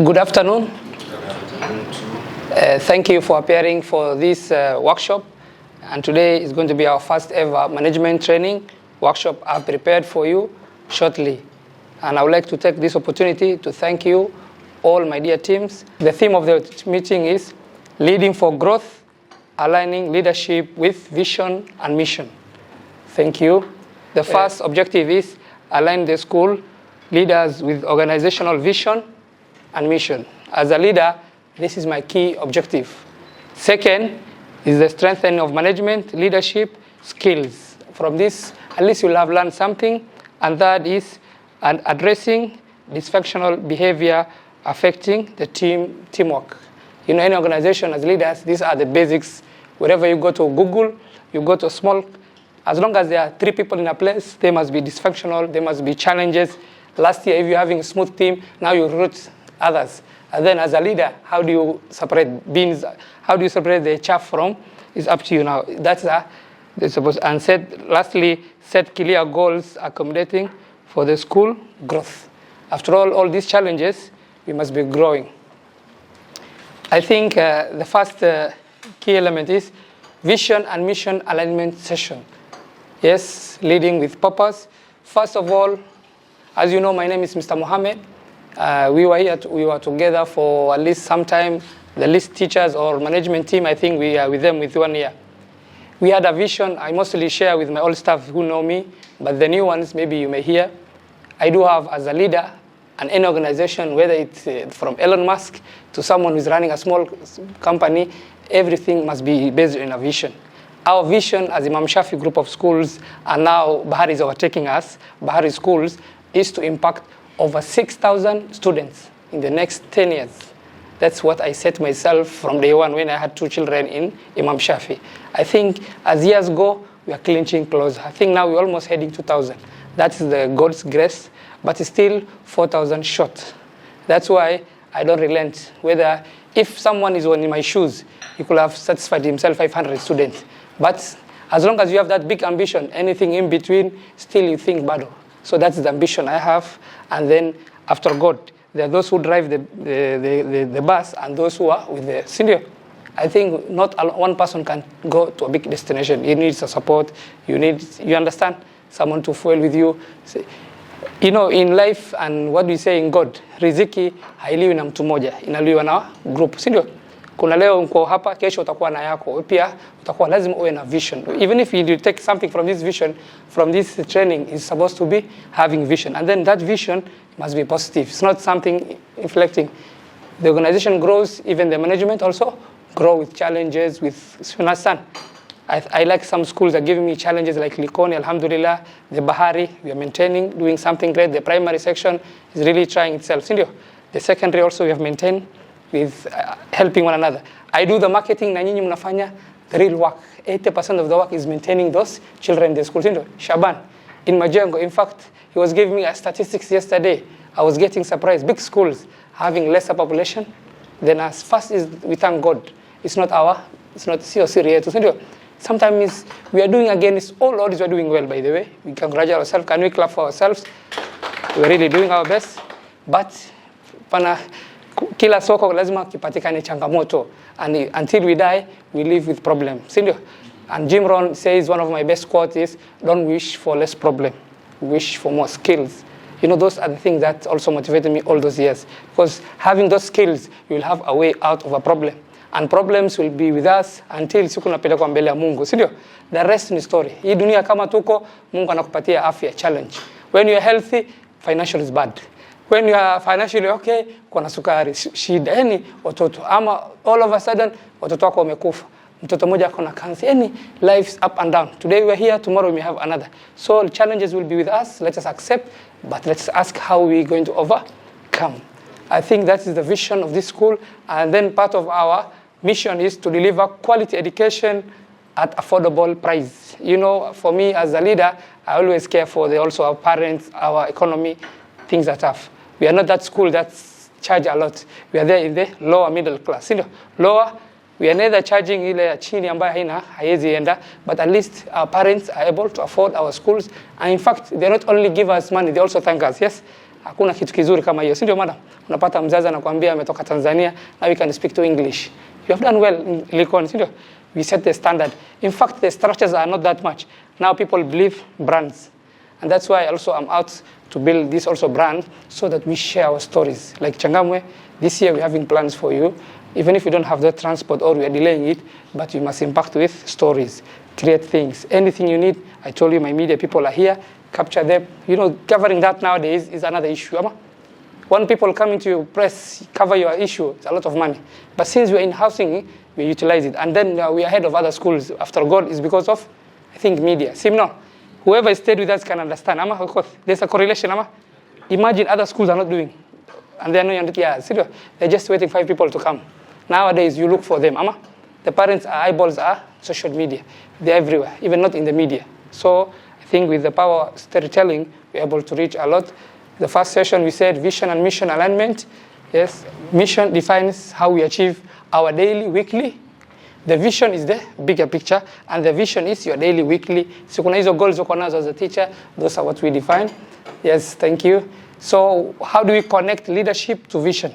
Good afternoon. Thank you for appearing for this workshop. And today is going to be our first ever management training workshop I've prepared for you shortly. And I would like to take this opportunity to thank you, all my dear teams. The theme of the meeting is Leading for Growth, Aligning Leadership with Vision and Mission. Thank you. The first objective is align the school leaders with organizational vision and mission. As a leader, this is my key objective. Second is the strengthening of management, leadership, skills. From this, at least you'll have learned something. And third is addressing dysfunctional behavior affecting the teamwork. In any organization as leaders, these are the basics. Wherever you go to Google, you go to a small, as long as there are 3 people in a place, they must be dysfunctional, there must be challenges. Last year, if you're having a smooth team, now you recruit others. And then as a leader, how do you separate beans? How do you separate the chaff from? It's up to you now. That's supposed. And lastly, set clear goals accommodating for the school growth. After all these challenges, we must be growing. I think the first key element is vision and mission alignment session. Yes, leading with purpose. First of all, as you know, my name is Mr. Mohammed. We were together for at least some time. The least teachers or management team, I think we are with them with 1 year. We had a vision. I mostly share with my old staff who know me, but the new ones, maybe you may hear. I do have, as a leader, and any organization, whether it's from Elon Musk to someone who's running a small company, everything must be based on a vision. Our vision as Imam Shafi group of schools, and now Bahari is overtaking us, Bahari schools, is to impact over 6,000 students in the next 10 years. That's what I set myself from day one when I had 2 children in Imam Shafi. I think as years go, we are clinching closer. I think now we're almost heading 2,000. That is the God's grace, but it's still 4,000 short. That's why I don't relent. Whether if someone is in my shoes, he could have satisfied himself 500 students. But as long as you have that big ambition, anything in between, still you think Baro. So that's the ambition I have. And then after God, there are those who drive the bus and those who are with the senior. I think not one person can go to a big destination. You need support. You understand, someone to fuel with you. You know, in life and what we say in God, riziki hailiwi na mtu moja, inaliwa na group, si ndio? Kuna leo mko hapa, kesho utakuwa na yako. Pia utakuwa lazima uwe na vision. Even if you take something from this vision, from this training, is supposed to be having vision. And then that vision must be positive. It's not something inflecting. The organization grows, even the management also grow with challenges, with understand. I like some schools are giving me challenges like Likoni, Alhamdulillah, the Bahari, we are maintaining, doing something great. The primary section is really trying itself. The secondary also we have maintained with helping one another. I do the marketing, na nyinyi mnafanya the real work. 80% of the work is maintaining those children in the school. Shaban, in Majengo, in fact, he was giving me a statistics yesterday. I was getting surprised. Big schools having lesser population than us. First is we thank God. It's not COC. Sometimes we are doing against all odds. We are doing well, by the way. We congratulate ourselves. Can we clap for ourselves? We're really doing our best. But kila soko lazima kipatikane changamoto. And until we die, we live with problems. And Jim Rohn says one of my best quotes is, don't wish for less problem. Wish for more skills. Those are the things that also motivated me all those years. Because having those skills, you will have a way out of a problem. And problems will be with us until siku napelekwa mbele ya Mungu, si ndio? The rest is story. Hii dunia kama tuko, Mungu anakupatia afya, challenge. When you are healthy, financial is bad. When you are financially okay, kuna sukari, shida, watoto. Ama all of a sudden, watoto wako wamekufa. Mtoto mmoja akona cancer. Life's up and down. Today we are here, tomorrow we may have another. So challenges will be with us. Let us accept, but let's ask how we are going to overcome. I think that is the vision of this school. And then part of our mission is to deliver quality education at affordable price. For me as a leader, I always care for also our parents, our economy, things are tough. We are not that school that charge a lot. We are there in the lower middle class. Lower, we are neither charging ile ya chini ambayo haiwezi enda, but at least our parents are able to afford our schools. And in fact, they not only give us money, they also thank us. Yes, Hakuna kitu kizuri kama hiyo, si ndio madam? Unapata mzazi anakuambia ametoka Tanzania, now we can speak to English. You have done well in Likoni, si ndio? We set the standard. In fact, the structures are not that much. Now people believe brands. And that's why also I'm out to build this also brand so that we share our stories. Like Changamwe, this year we're having plans for you. Even if you don't have the transport or we are delaying it, but you must impact with stories, create things. Anything you need, I told you my media people are here, capture them. You know, covering that nowadays is another issue. When people come into your press, cover your issue, it's a lot of money. But since we're in housing, we utilize it. And then we're ahead of other schools. After God, is because of, I think, media. See, no, whoever stayed with us can understand. There's a correlation. Imagine other schools are not doing. And they're not, they're just waiting for 5 people to come. Nowadays, you look for them. The parents' eyeballs are social media. They're everywhere, even not in the media. So I think with the power of storytelling, we're able to reach a lot. The first session, we said vision and mission alignment. Yes, mission defines how we achieve our daily, weekly. The vision is the bigger picture, and the vision is your daily, weekly. So kuna hizo goals uko nazo as a teacher, those are what we define. Yes, thank you. So how do we connect leadership to vision?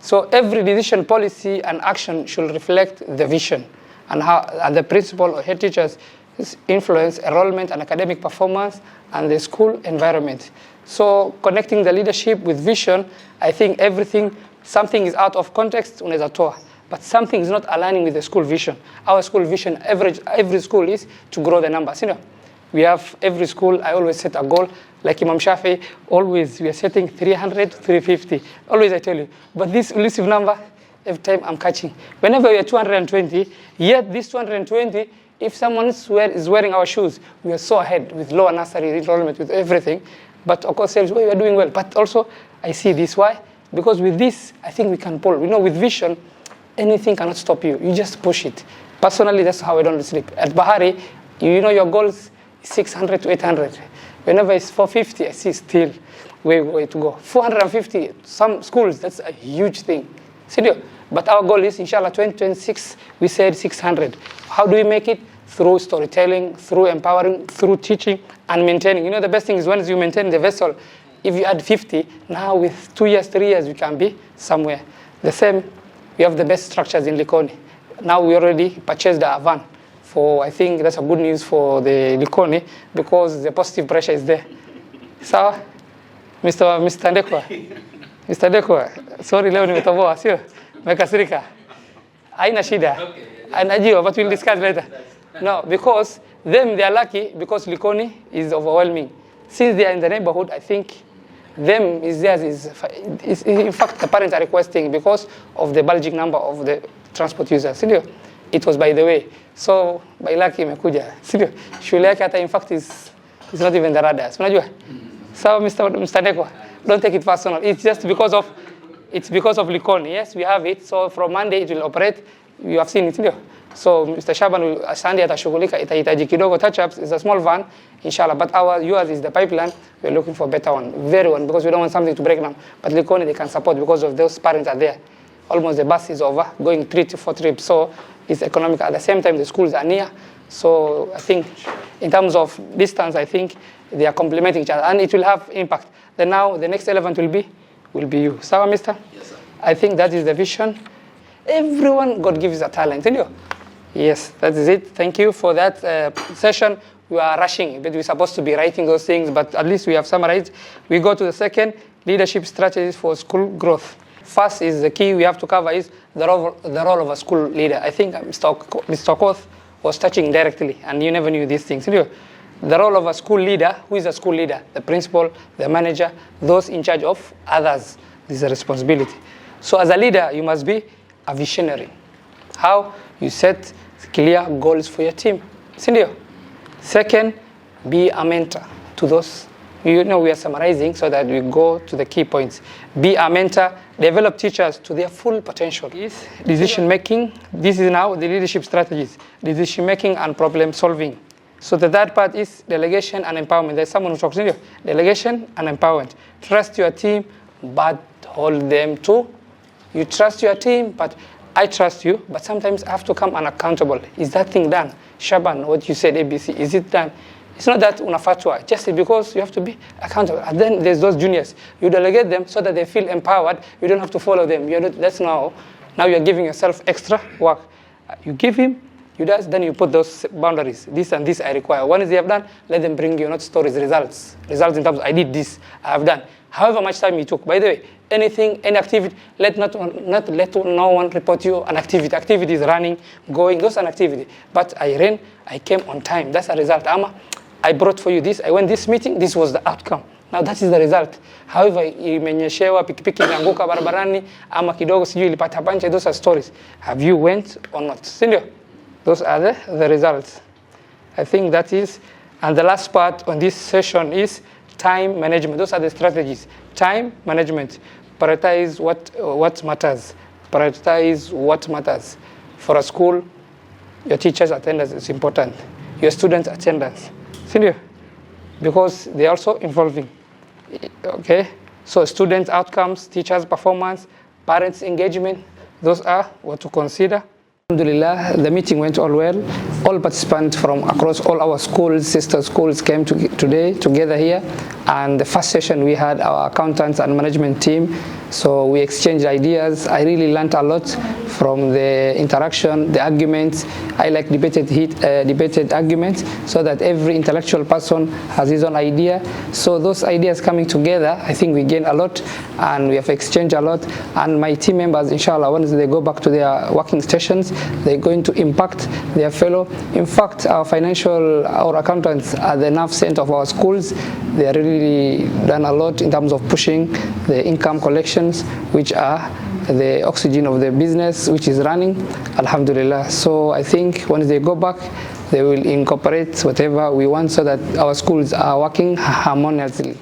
So every decision, policy, and action should reflect the vision and the principle of head teachers influence enrollment and academic performance and the school environment. So connecting the leadership with vision, I think something is out of context unaweza toa, but something is not aligning with the school vision. Our school vision, every school is to grow the numbers. We have every school, I always set a goal. Like Imam Shafi, always we are setting 300, 350. Always I tell you. But this elusive number, every time I'm catching. Whenever we are 220, yet this 220, if someone is wearing our shoes, we are so ahead with lower nursery enrollment, with everything. But of course, we are doing well. But also, I see this. Why? Because with this, I think we can pull. With vision, anything cannot stop you. You just push it. Personally, that's how I don't sleep. At Bahari, your goals is 600 to 800. Whenever it's 450, I see still way to go. 450, some schools, that's a huge thing. Serious. But our goal is, inshallah, 2026, we said 600. How do we make it? Through storytelling, through empowering, through teaching, and maintaining. The best thing is once you maintain the vessel, if you add 50, now with 2 years, 3 years, we can be somewhere. The same, we have the best structures in Likoni. Now we already purchased a van. I think that's a good news for the Likoni because the positive pressure is there. So, Mr. Ndekwa, sorry leo nimetoboa, sio? Mekasirika. Haina shida. Anajua, but we'll discuss later. No, because they are lucky because Likoni is overwhelming. Since they are in the neighborhood, I think theirs is in fact the parents are requesting because of the bulging number of the transport users. It was by the way. So by lucky imekuja. Shule yake hata in fact is not even the radars. Unajua? So Mr. Ndekwa, don't take it personal. It's just because of Likoni. Yes, we have it. So from Monday it will operate. You have seen it, ndio? So Mr. Shaban will Sunday atashughulika, itahitaji kidogo touch-ups. It's a small van, inshallah. But yours is the pipeline. We're looking for a better one, very one, because we don't want something to break down. But Likoni they can support because of those parents are there. Almost the bus is over, going 3 to 4 trips. So it's economical. At the same time, the schools are near. So I think in terms of distance, I think they are complementing each other. And it will have impact. Then now the next element will be you. Sawa, mister? Yes, sir. I think that is the vision. Everyone, God gives a talent. Yes, that is it. Thank you for that session. We are rushing, but we're supposed to be writing those things, but at least we have summarized. We go to the second, leadership strategies for school growth. First is the key we have to cover is the role of a school leader. I think Mr. Koth was touching directly, and you never knew these things. The role of a school leader, who is a school leader? The principal, the manager, those in charge of others. This is a responsibility. So as a leader, you must be a visionary. How? You set clear goals for your team. Sindio? Second, be a mentor to those. We are summarizing so that we go to the key points. Be a mentor, develop teachers to their full potential. Decision making, this is now the leadership strategies. Decision making and problem solving. So the third part is delegation and empowerment. There's someone who talks to you. Delegation and empowerment. Trust your team, but hold them to. You trust your team, but I trust you, but sometimes I have to come unaccountable. Is that thing done? Shaban, what you said, ABC, is it done? It's not that unafatwa, just because you have to be accountable. And then there's those juniors. You delegate them so that they feel empowered. You don't have to follow them. That's now you're giving yourself extra work. You give him, you does, then you put those boundaries. This and this I require. Once they have done, let them bring you not stories, results. Results in terms of I did this, I have done. However much time you took. By the way, anything, any activity, let no one report you an activity. Activity is running, going, those are an activity. But I ran, I came on time. That's a result. I brought for you this, I went this meeting, this was the outcome. Now that is the result. However, imenyeshewa pikipiki imeanguka barabarani ama kidogo sijui ilipata pancha, those are stories. Have you went or not? Sindio? Those are the results. I think that is, and the last part on this session is time management. Those are the strategies. Time management. Prioritize what matters. Prioritize what matters. For a school, your teachers' attendance is important. Your students' attendance. Senior, because they are also involving. Okay? So students' outcomes, teachers' performance, parents' engagement, those are what to consider. Alhamdulillah, the meeting went all well. All participants from across all our schools, sister schools, came today together here. And the first session we had our accountants and management team. So we exchanged ideas. I really learned a lot from the interaction, the arguments. I like debated arguments so that every intellectual person has his own idea. So those ideas coming together, I think we gain a lot and we have exchanged a lot. And my team members, inshallah, once they go back to their working stations, they're going to impact their fellow. In fact, our accountants are the nerve center of our schools. They are really done a lot in terms of pushing the income collections, which are the oxygen of the business, which is running, alhamdulillah. So I think once they go back, they will incorporate whatever we want so that our schools are working harmoniously.